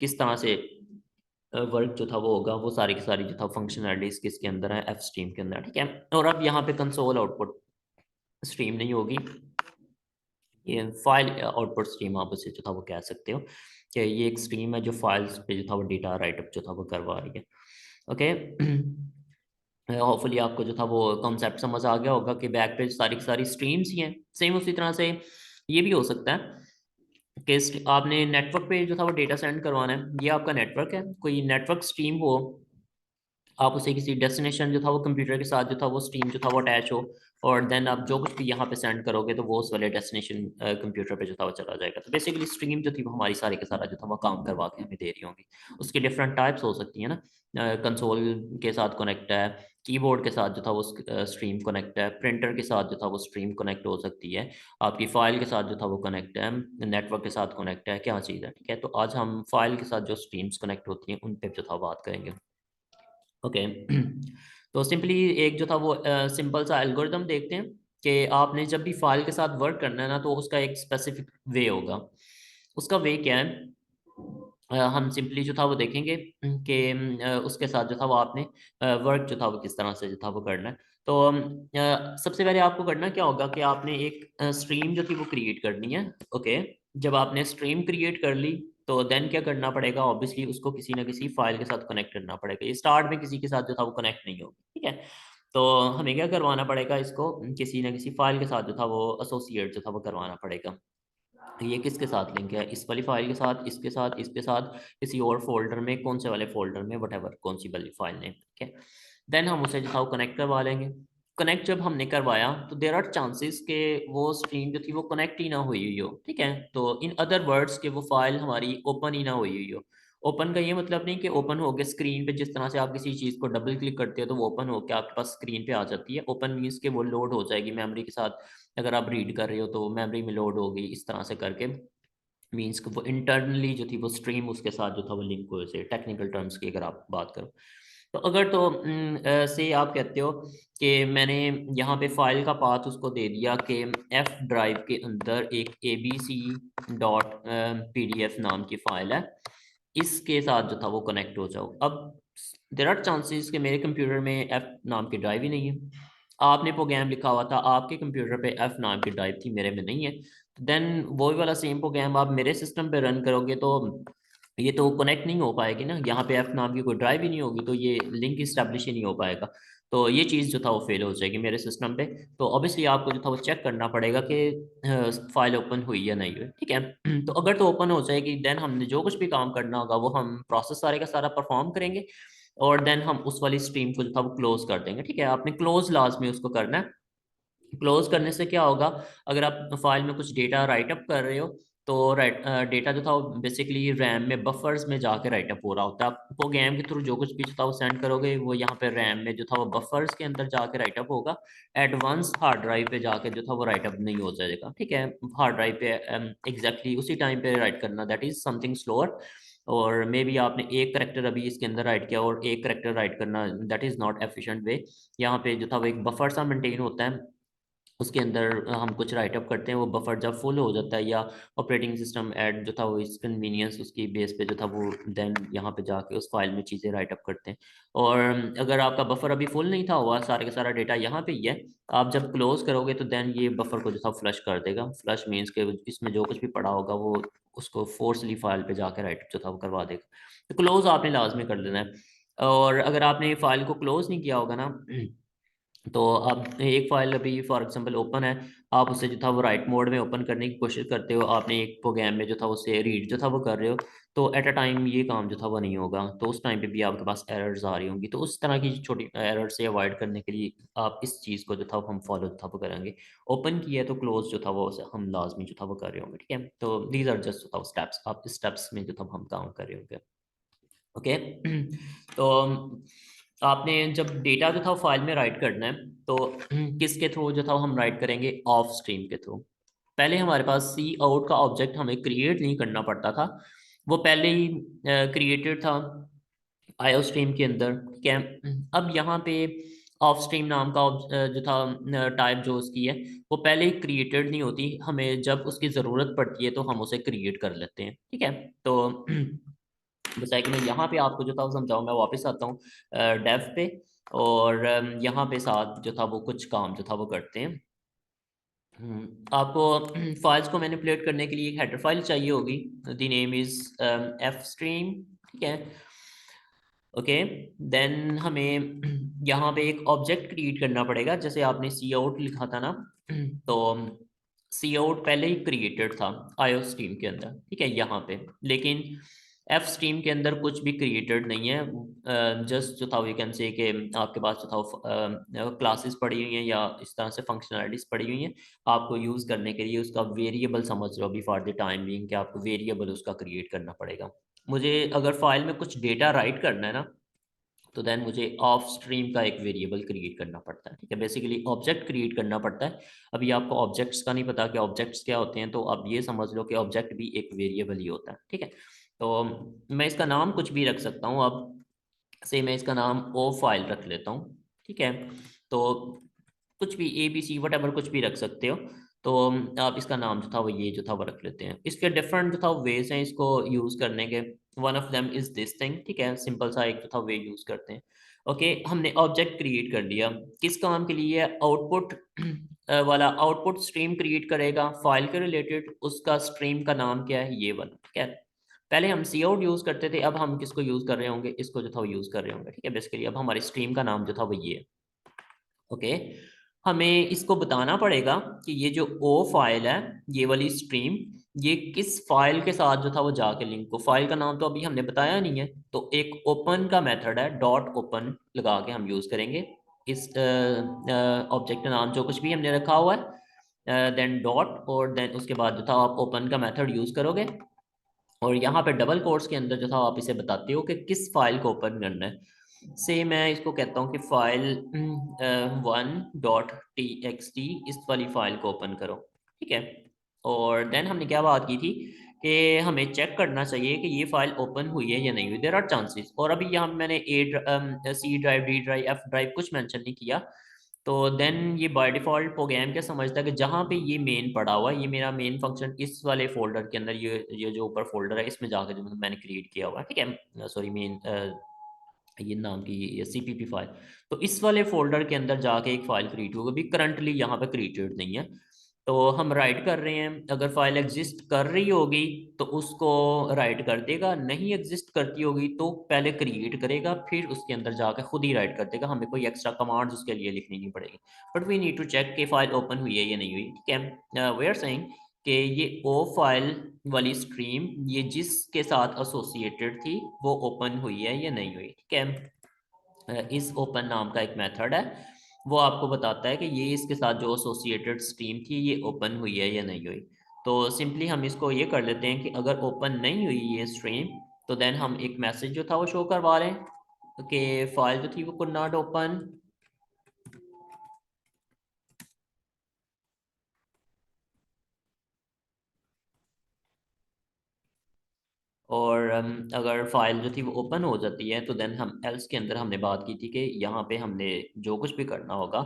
किस तरह से वर्क जो था वो होगा, वो सारी की सारी जो था फंक्शनैलिटीज किसके अंदर है, एफ स्ट्रीम के अंदर, ठीक है। और अब यहाँ पे कंसोल आउटपुट स्ट्रीम नहीं होगी, ये फाइल आउटपुट स्ट्रीम आप उसे जो था वो कह सकते हो कि ये एक स्ट्रीम है जो फाइल्स पे जो था वो डेटा राइटअप जो था वो करवा रही है। ओके, होपफुली आपको जो था वो कॉन्सेप्ट समझ आ गया होगा कि बैक पे सारी की सारी स्ट्रीम्स ही हैं। सेम उसी तरह से ये भी हो सकता है कि आपने नेटवर्क पे जो था वो डेटा सेंड करवाना है, ये आपका नेटवर्क है, कोई नेटवर्क स्ट्रीम हो, आप उसे किसी डेस्टिनेशन जो था वो कंप्यूटर के साथ जो था वो स्ट्रीम जो था वो अटैच हो, और देन आप जो कुछ भी यहाँ पे सेंड करोगे तो वो उस वाले डेस्टिनेशन कंप्यूटर पे जो था वो चला जाएगा। तो बेसिकली स्ट्रीम जो थी वो हमारी सारे के सारा जो था वो काम करवा के हमें दे रही होंगी। उसकी डिफरेंट टाइप्स हो सकती है ना, कंसोल के साथ कनेक्ट है, कीबोर्ड के साथ जो था वो स्ट्रीम कनेक्ट है, प्रिंटर के साथ जो था वो स्ट्रीम कनेक्ट हो सकती है, आपकी फाइल के साथ जो था वो कनेक्ट है, नेटवर्क के साथ कनेक्ट है, क्या चीज़ है, ठीक है। तो आज हम फाइल के साथ जो स्ट्रीम्स कनेक्ट होती हैं उन पर जो था बात करेंगे। ओके, तो सिंपली एक जो था वो सिंपल सा एल्गोरिदम देखते हैं कि आपने जब भी फाइल के साथ वर्क करना है ना, तो उसका एक स्पेसिफिक वे होगा। उसका वे क्या है, हम सिंपली जो था वो देखेंगे कि उसके साथ जो था वो आपने वर्क जो था वो किस तरह से जो था वो करना है। तो सबसे पहले आपको करना क्या होगा कि आपने एक स्ट्रीम जो थी वो क्रिएट करनी है। ओके, जब आपने स्ट्रीम क्रिएट कर ली तो देन क्या करना पड़ेगा, ऑब्वियसली उसको किसी ना किसी फाइल के साथ कनेक्ट करना पड़ेगा। ये स्टार्ट में किसी के साथ जो था वो कनेक्ट नहीं होगी, ठीक है। तो हमें क्या करवाना पड़ेगा, इसको किसी ना किसी फाइल के साथ जो था वो एसोसिएट जो था वो करवाना पड़ेगा। ये किसके साथ लिंक है, इस वाली फाइल के साथ, इसके साथ, इसके साथ, किसी और फोल्डर में, कौन से वाले फोल्डर में, वट कौन सी वाली फाइल नेम, ठीक है। देन हम उसे जो था वो कनेक्ट करवा लेंगे। कनेक्ट जब हमने करवाया तो देर आर चांसेस के वो स्ट्रीम जो थी वो कनेक्ट ही ना हुई हो, ठीक है। तो इन अदर वर्ड्स के वो फाइल हमारी ओपन ही ना हुई हो। ओपन का ये मतलब नहीं कि ओपन हो गया स्क्रीन पे, जिस तरह से आप किसी चीज़ को डबल क्लिक करते हो तो वो ओपन होकर आपके पास स्क्रीन पे आ जाती है। ओपन मीन्स के वो लोड हो जाएगी मेमोरी के साथ, अगर आप रीड कर रहे हो तो मेमोरी में लोड होगी, इस तरह से करके मीन्स कि वो इंटरनली जो थी वो स्ट्रीम उसके साथ जो था वो लिंक हो, से टेक्निकल टर्म्स की अगर आप बात करो तो। अगर तो से आप कहते हो कि मैंने यहाँ पे फाइल का पाथ उसको दे दिया कि एफ ड्राइव के अंदर एक abc.pdf नाम की फ़ाइल है, इसके साथ जो था वो कनेक्ट हो जाओ। अब देर आर चांसेस कि मेरे कंप्यूटर में एफ नाम की ड्राइव ही नहीं है, आपने प्रोग्राम लिखा हुआ था आपके कंप्यूटर पे एफ नाम की ड्राइव थी, मेरे में नहीं है। देन वही वाला सेम प्रोग्राम आप मेरे सिस्टम पे रन करोगे तो ये तो कनेक्ट नहीं हो पाएगी ना, यहाँ पे एफ नाम की कोई ड्राइव ही नहीं होगी, तो ये लिंक इस्टेब्लिश ही नहीं हो पाएगा। तो ये चीज़ जो था वो फेल हो जाएगी मेरे सिस्टम पे। तो ऑब्वियसली आपको जो था वो चेक करना पड़ेगा कि फाइल ओपन हुई या नहीं हुई, ठीक है। तो अगर तो ओपन हो जाएगी देन हमने जो कुछ भी काम करना होगा वो हम प्रोसेस सारे का सारा परफॉर्म करेंगे, और देन हम उस वाली स्ट्रीम को जो था वो क्लोज कर देंगे, ठीक है। आपने क्लोज लाजमी उसको करना है। क्लोज करने से क्या होगा, अगर आप फाइल में कुछ डेटा राइटअप कर रहे हो तो डेटा जो था वो बेसिकली रैम में बफर्स में जाके राइटअप हो रहा होता है। आप प्रोग्राम के थ्रू जो कुछ भी जो था वो सेंड करोगे वो यहाँ पे रैम में जो था वो बफर्स के अंदर जाके राइटअप होगा। एडवांस हार्ड ड्राइव पे जाके जो था वो राइटअप नहीं हो जाएगा, ठीक है। हार्ड ड्राइव पे एग्जैक्टली उसी टाइम पे राइट करना, दैट इज समथिंग स्लोअर। और मे बी आपने एक करेक्टर अभी इसके अंदर राइट किया और एक करेक्टर राइट करना, that is not efficient way. यहाँ पे जो था वो एक बफर सा मेंटेन होता है, उसके अंदर हम कुछ राइटअप करते हैं, वो बफर जब फुल हो जाता है या ऑपरेटिंग सिस्टम ऐड जो था वो इस कन्वीनियंस उसकी बेस पे जो था वो देन यहाँ पे जाके उस फाइल में चीज़ें राइटअप करते हैं। और अगर आपका बफर अभी फुल नहीं था हुआ, सारे का सारा डेटा यहाँ पे ही है, आप जब क्लोज करोगे तो देन ये बफर को जो था फ्लश कर देगा। फ्लश मीन्स के इसमें जो कुछ भी पड़ा होगा वो उसको फोर्सली फाइल पे जाके राइटअप जो था वो करवा देगा। तो क्लोज आपने लाजमी कर देना है। और अगर आपने फाइल को क्लोज नहीं किया होगा ना, तो आप एक फाइल अभी फॉर एग्जांपल ओपन है, आप उसे जो था वो राइट मोड में ओपन करने की कोशिश करते हो, आपने एक प्रोग्राम में जो था उसे रीड जो था वो कर रहे हो, तो एट अ टाइम ये काम जो था वो नहीं होगा, तो उस टाइम पे भी आपके पास एरर्स आ रही होंगी। तो उस तरह की छोटी एरर से अवॉइड करने के लिए आप इस चीज़ को जो था वो हम फॉलो जो था वो करेंगे। ओपन किया है तो क्लोज जो था वो हम लाजमी जो था वो कर रहे होंगे, ठीक है। तो दीज आर जस्ट जो था स्टेप्स, आप इस स्टेप्स में जो था हम काम कर रहे होंगे। ओके, तो आपने जब डेटा जो था फाइल में राइट करना है तो किसके थ्रू जो था हम राइट करेंगे, ऑफ स्ट्रीम के थ्रू। पहले हमारे पास सी आउट का ऑब्जेक्ट हमें क्रिएट नहीं करना पड़ता था, वो पहले ही क्रिएटेड था आईओ स्ट्रीम के अंदर, ठीक है। अब यहाँ पे ऑफ स्ट्रीम नाम का जो था टाइप जो उसकी है वो पहले ही क्रिएटेड नहीं होती, हमें जब उसकी ज़रूरत पड़ती है तो हम उसे क्रिएट कर लेते हैं, ठीक है। तो जैसा है कि मैं यहाँ पे आपको जो था वो समझाऊँ, मैं वापस आता हूँ डेव पे, और यहाँ पे साथ जो था वो कुछ काम जो था वो करते हैं। आपको फाइल्स को मैनिपुलेट करने के लिए एक हेडर फाइल चाहिए होगी, the name is F stream, ठीक है। ओके, देन हमें यहाँ पे एक ऑब्जेक्ट क्रिएट करना पड़ेगा, जैसे आपने सी आउट लिखा था ना, तो सी आउट पहले ही क्रिएटेड था आईओ स्ट्रीम के अंदर, ठीक है, यहाँ पे। लेकिन एफ स्ट्रीम के अंदर कुछ भी क्रिएटेड नहीं है, जस्ट जो था वी कैन से कि आपके पास जो था क्लासेस पड़ी हुई हैं या इस तरह से फंक्शनलिटीज पड़ी हुई हैं, आपको यूज़ करने के लिए उसका वेरिएबल समझ लो अभी फॉर द टाइम बीइंग कि आपको वेरिएबल उसका क्रिएट करना पड़ेगा। मुझे अगर फाइल में कुछ डेटा राइट करना है ना, तो देन मुझे ऑफ स्ट्रीम का एक वेरिएबल क्रिएट करना पड़ता है, ठीक है, बेसिकली ऑब्जेक्ट क्रिएट करना पड़ता है। अभी आपको ऑब्जेक्ट्स का नहीं पता कि ऑब्जेक्ट्स क्या होते हैं, तो आप ये समझ लो कि ऑब्जेक्ट भी एक वेरिएबल ही होता है, ठीक है। तो मैं इसका नाम कुछ भी रख सकता हूँ, अब से मैं इसका नाम ओ फाइल रख लेता हूँ, ठीक है। तो कुछ भी A B C whatever कुछ भी रख सकते हो। तो आप इसका नाम जो था वो ये जो था वो रख लेते हैं। इसके डिफरेंट जो था वेज हैं इसको यूज़ करने के। One of them is this thing, ठीक है, सिंपल सा एक जो था वे यूज़ करते हैं। ओके, हमने ऑब्जेक्ट क्रिएट कर लिया, किस काम के लिए? आउटपुट वाला आउटपुट स्ट्रीम क्रिएट करेगा फाइल के रिलेटेड, उसका स्ट्रीम का नाम क्या है? ये वाला, ठीक है। पहले हम सी आउट यूज़ करते थे, अब हम किसको यूज़ कर रहे होंगे? इसको जो था वो यूज़ कर रहे होंगे, ठीक है। बेसिकली अब हमारी स्ट्रीम का नाम जो था वो ये है। ओके, हमें इसको बताना पड़ेगा कि ये जो ओ फाइल है, ये वाली स्ट्रीम, ये किस फाइल के साथ जो था वो जाके लिंक को, फाइल का नाम तो अभी हमने बताया नहीं है, तो एक ओपन का मेथड है, डॉट ओपन लगा के हम यूज़ करेंगे इस ऑब्जेक्ट का नाम जो कुछ भी हमने रखा हुआ है, देन डॉट, और देन उसके बाद जो था आप ओपन का मेथड यूज़ करोगे, और यहाँ पे डबल कोट्स के अंदर जो था आप इसे बताते हो कि किस फाइल को ओपन करना है। से मैं इसको कहता हूँ कि फाइल 1.txt, इस वाली फाइल को ओपन करो, ठीक है। और देन हमने क्या बात की थी कि हमें चेक करना चाहिए कि ये फाइल ओपन हुई है या नहीं हुई, देयर आर चांसेस। और अभी यहाँ मैंने C drive, D drive, F drive कुछ मेंशन नहीं किया, तो देन ये बाय डिफ़ॉल्ट प्रोग्राम क्या समझता है कि जहाँ पे ये मेन पड़ा हुआ है, ये मेरा मेन फंक्शन इस वाले फ़ोल्डर के अंदर, ये जो ऊपर फ़ोल्डर है इसमें जाकर जो मैंने क्रिएट किया हुआ है, ठीक है, सॉरी मेन, ये नाम की ये सीपीपी फाइल, तो इस वाले फ़ोल्डर के अंदर जाके एक फ़ाइल क्रिएट होगी, अभी करंटली यहाँ पे क्रिएटेड नहीं है। तो हम राइट कर रहे हैं, अगर फाइल एग्जिस्ट कर रही होगी तो उसको राइट कर देगा, नहीं एग्जिस्ट करती होगी तो पहले क्रिएट करेगा, फिर उसके अंदर जाकर खुद ही राइट कर देगा, हमें कोई एक्स्ट्रा कमांड्स उसके लिए लिखनी नहीं पड़ेगी। But we need to check कि फाइल ओपन हुई है या नहीं हुई, ठीक है। वी आर सेइंग कि ये ओ फाइल वाली स्ट्रीम ये जिसके साथ एसोसिएटेड थी वो ओपन हुई है या नहीं हुई, ठीक है। इस ओपन नाम का एक मेथड है, वो आपको बताता है कि ये इसके साथ जो एसोसिएटेड स्ट्रीम थी ये ओपन हुई है या नहीं हुई। तो सिंपली हम इसको ये कर लेते हैं कि अगर ओपन नहीं हुई ये स्ट्रीम, तो देन हम एक मैसेज जो था वो शो करवा रहे हैं कि फाइल जो थी वो कुड नॉट ओपन। और अगर फाइल जो थी वो ओपन हो जाती है, तो देन हम एल्स के अंदर हमने बात की थी कि यहाँ पे हमने जो कुछ भी करना होगा,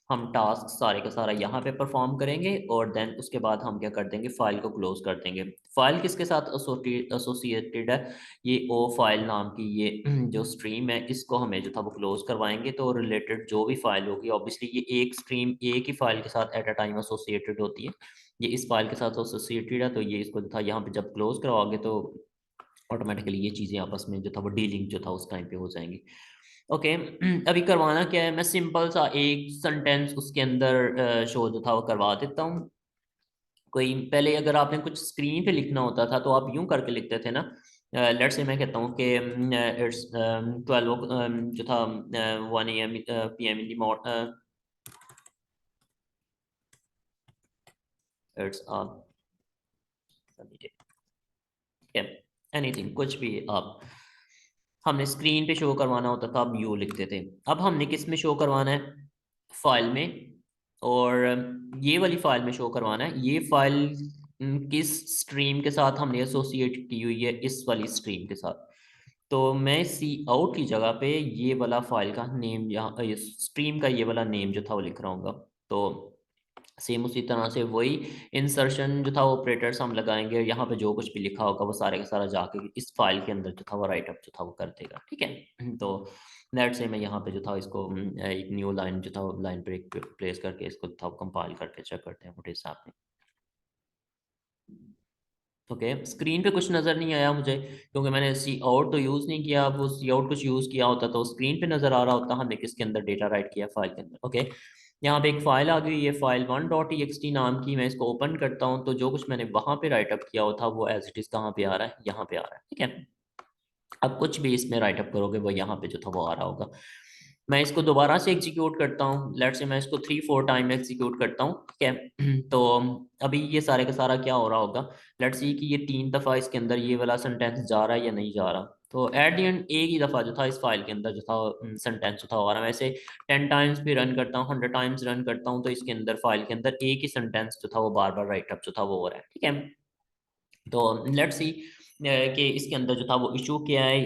हम टास्क सारे का सारा यहाँ पे परफॉर्म करेंगे, और देन उसके बाद हम क्या कर देंगे, फाइल को क्लोज कर देंगे। फाइल किसके साथ एसोसिएटेड है? ये ओ फाइल नाम की ये जो स्ट्रीम है, इसको हमें जो था वो क्लोज करवाएंगे, तो रिलेटेड जो भी फाइल होगी, ऑब्वियसली ये एक स्ट्रीम एक ही फाइल के साथ एट अ टाइम एसोसिएटेड होती है, ये इस फाइल के साथ एसोसिएटेड है, तो ये इसको जो था यहाँ पे जब क्लोज करवाओगे तो ऑटोमेटिकली ये चीज़ें आपस में जो था वो डीलिंग जो था उस टाइम पे हो जाएंगी। ओके, अभी करवाना क्या है, मैं सिंपल सा एक सेंटेंस उसके अंदर शो जो था वो करवा देता हूँ। कोई पहले अगर आपने कुछ स्क्रीन पे लिखना होता था तो आप यूं करके लिखते थे ना, लेट्स से मैं कहता हूँ कि इट्स 12 जो था 1 AM PM in the morning, it's anything, कुछ भी आप, हमने स्क्रीन पे शो करवाना होता था, अब यू लिखते थे। अब हमने किस में शो करवाना है? फाइल में, और ये वाली फाइल में शो करवाना है। ये फाइल किस स्ट्रीम के साथ हमने एसोसिएट की हुई है? इस वाली स्ट्रीम के साथ। तो मैं सी आउट की जगह पे ये वाला फाइल का नेम, यहाँ स्ट्रीम का ये वाला नेम जो था वो लिख रहा हूँ। तो सेम उसी तरह से वही इंसर्शन जो था वो ऑपरेटर्स हम लगाएंगे, और यहाँ पे जो कुछ भी लिखा होगा वो सारे का सारा जाके इस फाइल के अंदर जो था वो राइट अप जो था वो कर देगा, ठीक है। तो लेट्स से मैं यहाँ पे जो था इसको एक न्यू लाइन जो था लाइन ब्रेक प्लेस करके इसको था कंपाइल करके चेक करते हैं what is happening. Okay, screen पे कुछ नज़र नहीं आया मुझे, क्योंकि मैंने सी आउट तो यूज़ नहीं किया। वो सी आउट कुछ यूज़ किया होता तो स्क्रीन पे नज़र आ रहा होता हमने किसके अंदर डेटा राइट किया, फाइल के अंदर। ओके, यहाँ पे एक फ़ाइल आ गई, ये फाइल 1.txt नाम की। मैं इसको ओपन करता हूँ तो जो कुछ मैंने वहाँ पे राइट अप किया होता वो एज इट इज़ कहाँ पे आ रहा है, यहाँ पे आ रहा है, ठीक है। अब कुछ भी इसमें राइट अप करोगे वो यहाँ पे जो था वो आ रहा होगा। मैं इसको दोबारा से एग्जीक्यूट करता हूँ, लेट से मैं इसको 3-4 टाइम एग्जीक्यूट करता हूँ, ठीक है। तो अभी ये सारे का सारा क्या हो रहा होगा, लेट्स सी कि ये 3 दफ़ा इसके अंदर ये वाला सेंटेंस जा रहा है या नहीं जा रहा। तो एट द एंड एक ही दफ़ा जो था इस फाइल के अंदर जो था सेंटेंस जो था आ रहा है। वैसे 10 टाइम्स भी रन करता हूँ, 100 टाइम्स रन करता हूँ, तो इसके अंदर फाइल के अंदर एक ही सेंटेंस जो था वो बार बार राइट अप जो था वो हो रहा है, ठीक है। तो लेट्स सी कि इसके अंदर जो था वो इशू क्या है,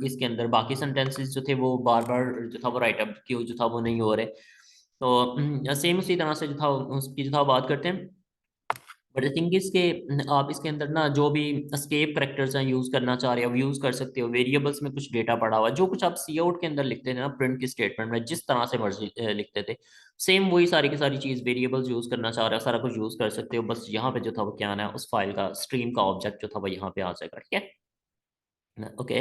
इसके अंदर बाकी सेंटेंसेस जो थे वो बार बार जो था वो राइट अप क्यों जो था वो नहीं हो रहे। तो सेम उसी तरह से जो था उसकी जो था बात करते हैं। बट आई थिंक इसके आप इसके अंदर ना जो भी एस्केप करेक्टर्स हैं यूज़ करना चाह रहे हो यूज़ कर सकते हो। वेरिएबल्स में कुछ डेटा पड़ा हुआ है, जो कुछ आप सी आउट के अंदर लिखते थे ना प्रिंट की स्टेटमेंट में, जिस तरह से मर्जी लिखते थे, सेम वही सारी की सारी चीज़ वेरिएबल्स यूज़ करना चाह रहे हो, सारा कुछ यूज़ कर सकते हो। बस यहाँ पे जो था वो क्या आना है, उस फाइल का स्ट्रीम का ऑब्जेक्ट जो था वो यहाँ पे आ जाएगा, ठीक है। ओके।